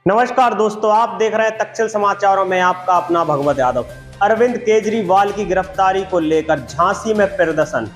नमस्कार दोस्तों, आप देख रहे हैं तक्षशिल समाचारों में आपका अपना भगवत यादव। अरविंद केजरीवाल की गिरफ्तारी को लेकर झांसी में प्रदर्शन।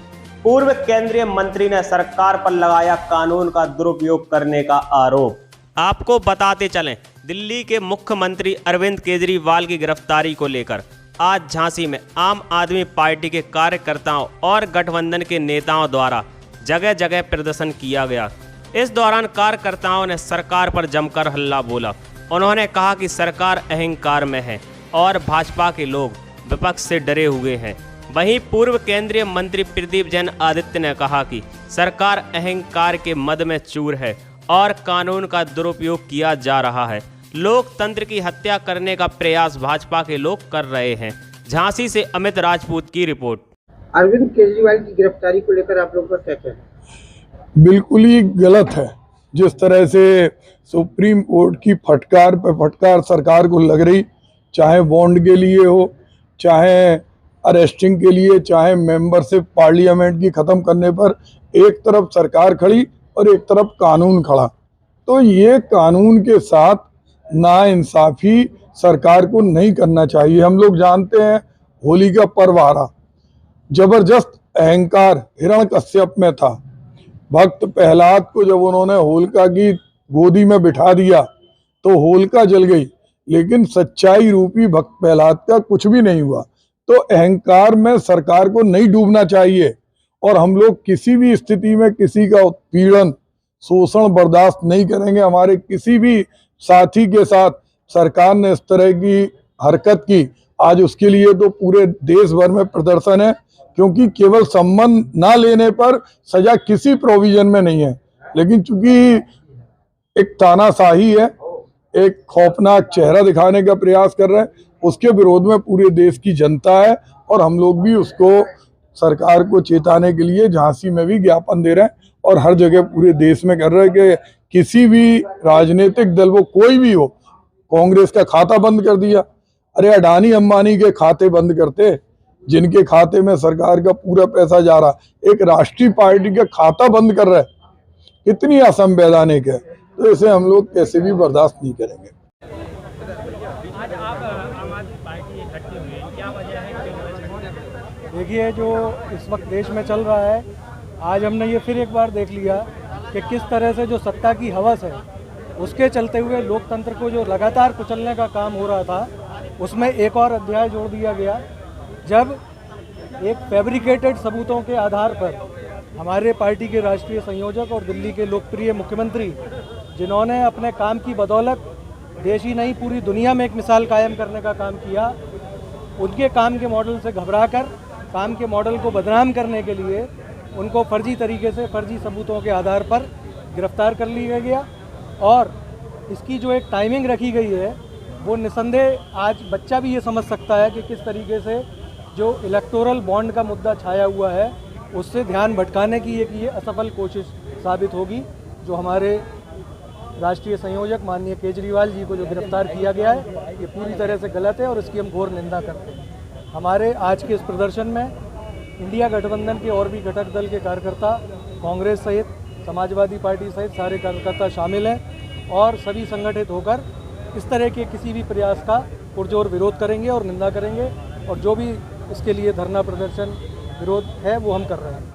पूर्व केंद्रीय मंत्री ने सरकार पर लगाया कानून का दुरुपयोग करने का आरोप। आपको बताते चलें, दिल्ली के मुख्यमंत्री अरविंद केजरीवाल की गिरफ्तारी को लेकर आज झांसी में आम आदमी पार्टी के कार्यकर्ताओं और गठबंधन के नेताओं द्वारा जगह जगह प्रदर्शन किया गया। इस दौरान कार्यकर्ताओं ने सरकार पर जमकर हल्ला बोला। उन्होंने कहा कि सरकार अहंकार में है और भाजपा के लोग विपक्ष से डरे हुए हैं। वहीं पूर्व केंद्रीय मंत्री प्रदीप जैन आदित्य ने कहा कि सरकार अहंकार के मद में चूर है और कानून का दुरुपयोग किया जा रहा है। लोकतंत्र की हत्या करने का प्रयास भाजपा के लोग कर रहे हैं। झांसी से अमित राजपूत की रिपोर्ट। अरविंद केजरीवाल की गिरफ्तारी को लेकर आप लोगों का क्या कहना है? बिल्कुल ही गलत है। जिस तरह से सुप्रीम कोर्ट की फटकार पे फटकार सरकार को लग रही, चाहे बॉन्ड के लिए हो, चाहे अरेस्टिंग के लिए, चाहे मेंबरशिप पार्लियामेंट की ख़त्म करने पर, एक तरफ सरकार खड़ी और एक तरफ कानून खड़ा। तो ये कानून के साथ नाइंसाफ़ी सरकार को नहीं करना चाहिए। हम लोग जानते हैं होली का पर्व आ रहा, जबरदस्त अहंकार हिरण्यकश्यप में था। भक्त प्रहलाद को जब उन्होंने होलिका की गोदी में बिठा दिया तो होलिका जल गई, लेकिन सच्चाई रूपी भक्त प्रहलाद का कुछ भी नहीं हुआ। तो अहंकार में सरकार को नहीं डूबना चाहिए और हम लोग किसी भी स्थिति में किसी का उत्पीड़न, शोषण बर्दाश्त नहीं करेंगे। हमारे किसी भी साथी के साथ सरकार ने इस तरह की हरकत की, आज उसके लिए तो पूरे देश भर में प्रदर्शन है, क्योंकि केवल सम्मान ना लेने पर सजा किसी प्रोविजन में नहीं है। लेकिन चूंकि एक तानाशाही है, एक खौफनाक चेहरा दिखाने का प्रयास कर रहे हैं, उसके विरोध में पूरे देश की जनता है और हम लोग भी उसको सरकार को चेताने के लिए झांसी में भी ज्ञापन दे रहे हैं और हर जगह पूरे देश में कर रहे हैं कि किसी भी राजनीतिक दल, वो कोई भी हो, कांग्रेस का खाता बंद कर दिया। अरे अडानी अंबानी के खाते बंद करते, जिनके खाते में सरकार का पूरा पैसा जा रहा, एक राष्ट्रीय पार्टी का खाता बंद कर रहा है, कितनी असंवैधानिक है। तो इसे हम लोग कैसे भी बर्दाश्त नहीं करेंगे। आज आप आम आदमी पार्टी इकट्ठी हुई है, क्या वजह है? देखिए, जो इस वक्त देश में चल रहा है, आज हमने ये फिर एक बार देख लिया कि किस तरह से जो सत्ता की हवस है, उसके चलते हुए लोकतंत्र को जो लगातार कुचलने का काम हो रहा था, उसमें एक और अध्याय जोड़ दिया गया। जब एक फैब्रिकेटेड सबूतों के आधार पर हमारे पार्टी के राष्ट्रीय संयोजक और दिल्ली के लोकप्रिय मुख्यमंत्री, जिन्होंने अपने काम की बदौलत देश ही नहीं पूरी दुनिया में एक मिसाल कायम करने का काम किया, उनके काम के मॉडल से घबराकर काम के मॉडल को बदनाम करने के लिए उनको फर्जी तरीके से फर्जी सबूतों के आधार पर गिरफ्तार कर लिया गया। और इसकी जो एक टाइमिंग रखी गई है, वो निसंदेह आज बच्चा भी ये समझ सकता है कि किस तरीके से जो इलेक्टोरल बॉन्ड का मुद्दा छाया हुआ है, उससे ध्यान भटकाने की एक ये असफल कोशिश साबित होगी। जो हमारे राष्ट्रीय संयोजक माननीय केजरीवाल जी को जो गिरफ्तार किया गया है, ये पूरी तरह से गलत है और इसकी हम घोर निंदा करते हैं। हमारे आज के इस प्रदर्शन में इंडिया गठबंधन के और भी घटक दल के कार्यकर्ता, कांग्रेस सहित, समाजवादी पार्टी सहित सारे कार्यकर्ता शामिल हैं और सभी संगठित होकर इस तरह के किसी भी प्रयास का पुरजोर विरोध करेंगे और निंदा करेंगे। और जो भी इसके लिए धरना प्रदर्शन विरोध है, वो हम कर रहे हैं।